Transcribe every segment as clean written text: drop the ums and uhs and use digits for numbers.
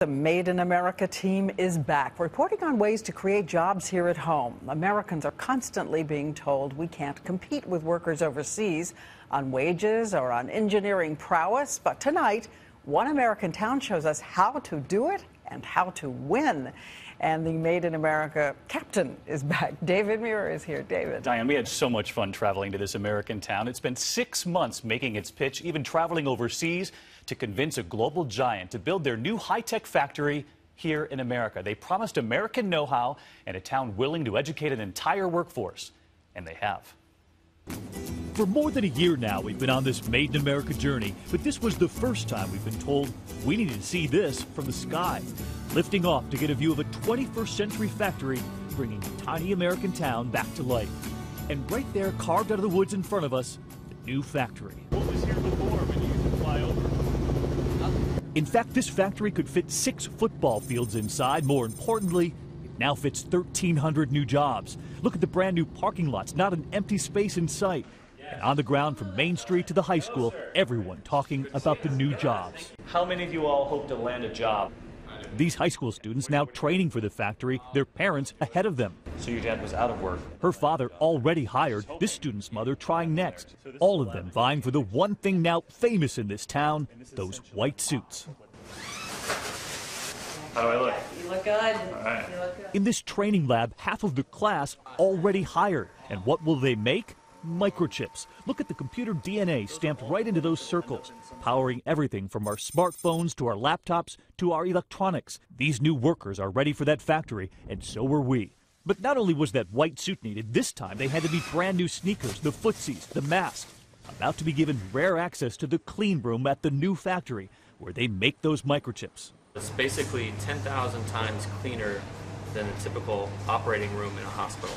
The Made in America team is back, reporting on ways to create jobs here at home. Americans are constantly being told we can't compete with workers overseas on wages or on engineering prowess. But tonight, one American town shows us how to do it and how to win. And the Made in America captain is back. David Muir is here. David. Diane, we had so much fun traveling to this American town. It's been 6 months making its pitch, even traveling overseas to convince a global giant to build their new high-tech factory here in America. They promised American know-how and a town willing to educate an entire workforce. And they have. For more than a year now, we've been on this Made in America journey, but this was the first time we've been told we needed to see this from the sky. Lifting off to get a view of a 21st century factory, bringing a tiny American town back to life. And right there, carved out of the woods in front of us, the new factory. What was here before when you used to fly over? In fact, this factory could fit 6 football fields inside. More importantly, it now fits 1,300 new jobs. Look at the brand new parking lots, not an empty space in sight. And on the ground from Main Street to the high school, everyone talking about the new jobs. How many of you all hope to land a job? These high school students now training for the factory, their parents ahead of them. So your dad was out of work. Her father already hired, this student's mother trying next. All of them vying for the one thing now famous in this town, those white suits. How do I look? You look good. All right. You look good. In this training lab, half of the class already hired. And what will they make? Microchips. Look at the computer DNA stamped right into those circles, powering everything from our smartphones to our laptops to our electronics. These new workers are ready for that factory, and so were we. But not only was that white suit needed, this time they had to be brand new sneakers, the footsies, the mask. About to be given rare access to the clean room at the new factory, where they make those microchips. It's basically 10,000 times cleaner than a typical operating room in a hospital.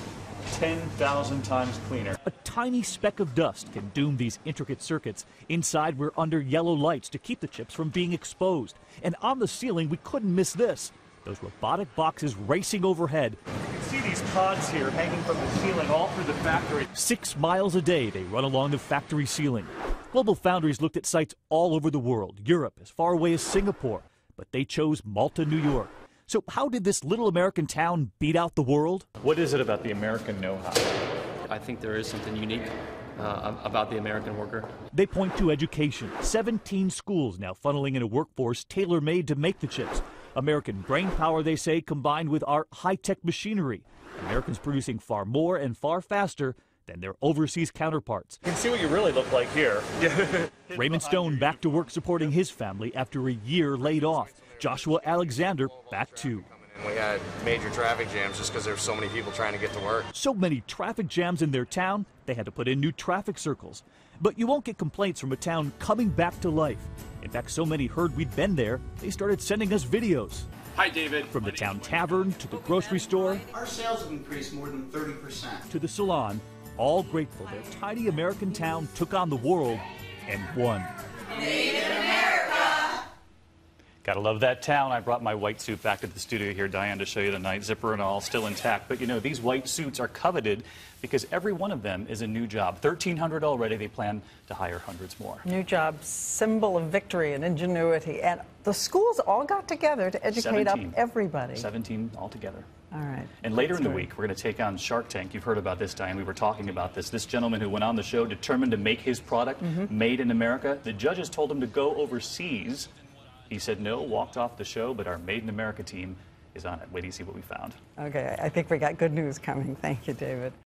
10,000 times cleaner. A tiny speck of dust can doom these intricate circuits. Inside, we're under yellow lights to keep the chips from being exposed. And on the ceiling, we couldn't miss this. Those robotic boxes racing overhead. You can see these pods here hanging from the ceiling all through the factory. 6 miles a day they run along the factory ceiling. GlobalFoundries looked at sites all over the world, Europe, as far away as Singapore. But they chose Malta, New York. So how did this little American town beat out the world? What is it about the American know-how? I think there is something unique about the American worker. They point to education. 17 schools now funneling in a workforce tailor-made to make the chips. American brain power, they say, combined with our high-tech machinery. Americans producing far more and far faster than their overseas counterparts. You can see what you really look like here. Raymond Stone back to work supporting his family after a year laid off. Joshua Alexander back too. We had major traffic jams just because there were so many people trying to get to work. So many traffic jams in their town, they had to put in new traffic circles. But you won't get complaints from a town coming back to life. In fact, so many heard we'd been there, they started sending us videos. Hi, David. From the town tavern to the grocery store. Our sales have increased more than 30%. To the salon, all grateful their tiny American town took on the world and won. Made in America. Gotta love that town. I brought my white suit back to the studio here, Diane, to show you tonight, zipper and all, still intact. But you know, these white suits are coveted because every one of them is a new job. 1,300 already. They plan to hire hundreds more. New jobs, symbol of victory and ingenuity. And the schools all got together to educate 17. up everybody. 17 altogether. All right. And later in the That's week, we're going to take on Shark Tank. You've heard about this, Diane. We were talking about this. This gentleman who went on the show determined to make his product made in America. The judges told him to go overseas. He said no, walked off the show, but our Made in America team is on it. Wait till you see what we found. Okay, I think we got good news coming. Thank you, David.